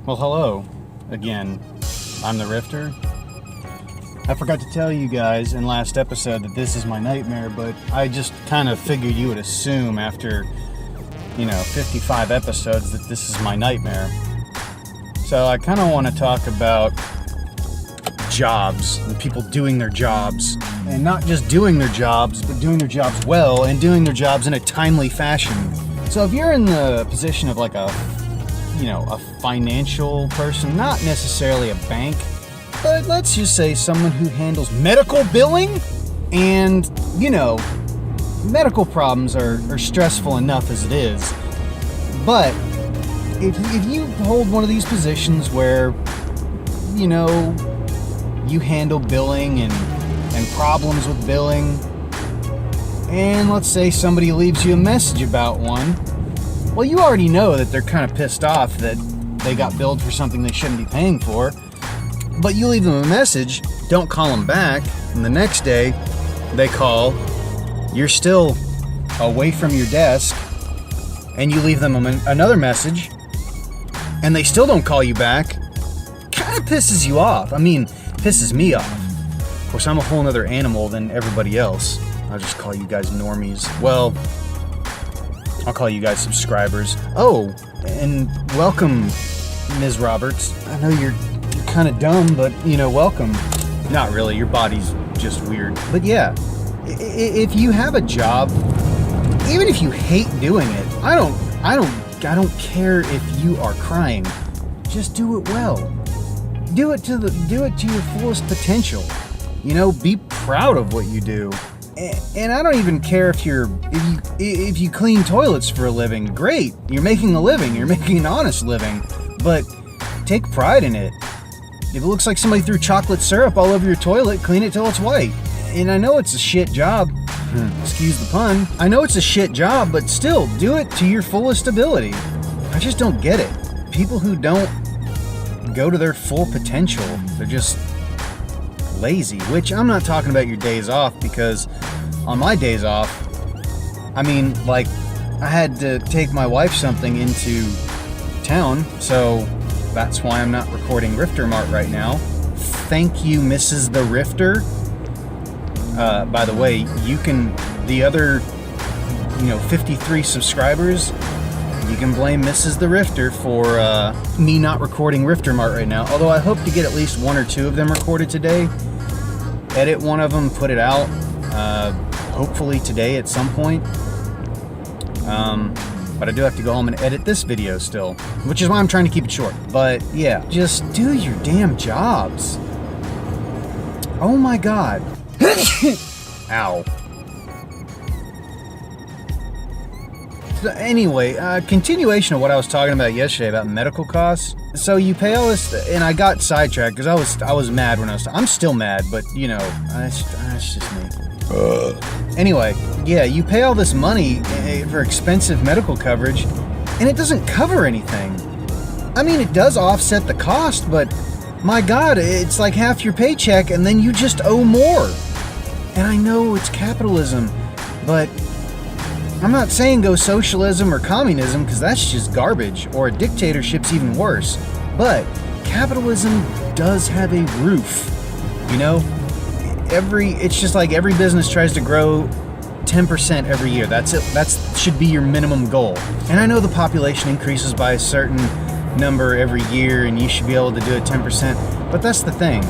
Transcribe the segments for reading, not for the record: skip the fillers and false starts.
Well, hello again. I'm the Rifter. I forgot to tell you guys in last episode that this is my nightmare, but I just kind of figured you would assume after, 55 episodes that this is my nightmare. So I kind of want to talk about jobs and people doing their jobs. And not just doing their jobs, but doing their jobs well and doing their jobs in a timely fashion. So if you're in the position of like a financial person, not necessarily a bank, but let's just say someone who handles medical billing, and, medical problems are stressful enough as it is. But if you hold one of these positions where, you handle billing and problems with billing, and let's say somebody leaves you a message about one, well, you already know that they're kind of pissed off that they got billed for something they shouldn't be paying for. But you leave them a message, don't call them back, and the next day they call, you're still away from your desk, and you leave them another message, and they still don't call you back. Kind of pisses you off. I mean, pisses me off. Of course, I'm a whole other animal than everybody else. I'll just call you guys normies. Well, I'll call you guys subscribers. Oh, and welcome, Ms. Roberts. I know you're kind of dumb, but, welcome. Not really, your body's just weird. But yeah, if you have a job, even if you hate doing it, I don't care if you are crying. Just do it well. Do it to your fullest potential. Be proud of what you do. And I don't even care if you clean toilets for a living. Great, you're making a living. You're making an honest living. But take pride in it. If it looks like somebody threw chocolate syrup all over your toilet, clean it till it's white. And I know it's a shit job. Excuse the pun. I know it's a shit job, but still, do it to your fullest ability. I just don't get it. People who don't go to their full potential, they're just lazy. Which I'm not talking about your days off, because on my days off, I had to take my wife something into town, so that's why I'm not recording Rifter Mart right now. Thank you, Mrs. the Rifter. By the way, the other 53 subscribers, you can blame Mrs. the Rifter for me not recording Rifter Mart right now. Although I hope to get at least one or two of them recorded today. Edit one of them, put it out, hopefully today at some point. But I do have to go home and edit this video still, which is why I'm trying to keep it short. But yeah, just do your damn jobs. Oh my God. Ow. So anyway, continuation of what I was talking about yesterday about medical costs. So you pay all this, and I got sidetracked because I was mad when I'm still mad, but it's just me. Anyway, yeah, you pay all this money for expensive medical coverage, and it doesn't cover anything. I mean, it does offset the cost, but my God, it's like half your paycheck, and then you just owe more. And I know it's capitalism, but I'm not saying go socialism or communism, because that's just garbage, or a dictatorship's even worse. But capitalism does have a roof, It's just like every business tries to grow 10% every year. That's it. That should be your minimum goal. And I know the population increases by a certain number every year, and you should be able to do it 10%. But that's the thing.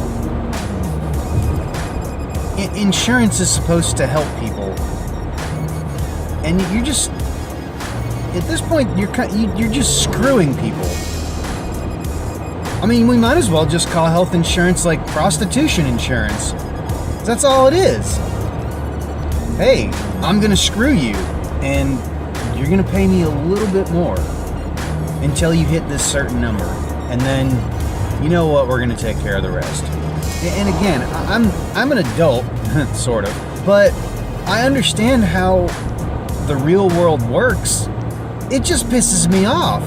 Insurance is supposed to help people, and you're just, at this point, you're just screwing people. I mean, we might as well just call health insurance like prostitution insurance. That's all it is. Hey, I'm gonna screw you, and you're gonna pay me a little bit more until you hit this certain number, and then, you know what, we're gonna take care of the rest. And again, I'm an adult, sort of, but I understand how the real world works. It just pisses me off.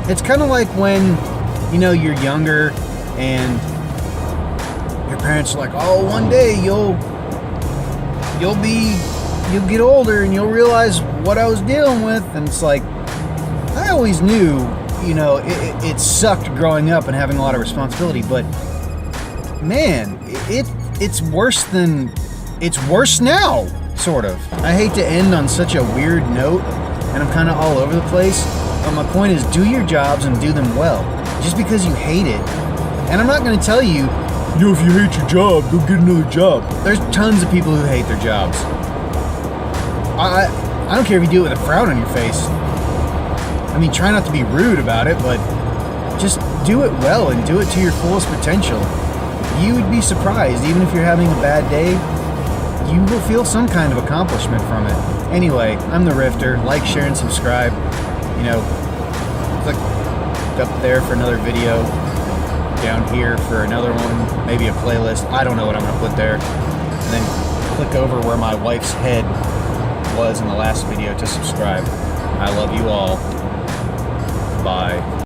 It's kind of like when, you're younger and your parents are like, oh, one day you'll get older and you'll realize what I was dealing with. And it's like, I always knew you know, it sucked growing up and having a lot of responsibility, but man, it's worse now, sort of. I hate to end on such a weird note, and I'm kind of all over the place, but my point is, do your jobs and do them well. Just because you hate it, and I'm not going to tell you, you know, if you hate your job, go get another job. There's tons of people who hate their jobs. I don't care if you do it with a frown on your face. I mean, try not to be rude about it, but just do it well and do it to your fullest potential. You would be surprised, even if you're having a bad day, you will feel some kind of accomplishment from it. Anyway, I'm the Rifter. Like, share, and subscribe. You know, click up there for another video, down here for another one, maybe a playlist. I don't know what I'm going to put there. And then click over where my wife's head was in the last video to subscribe. I love you all. Bye.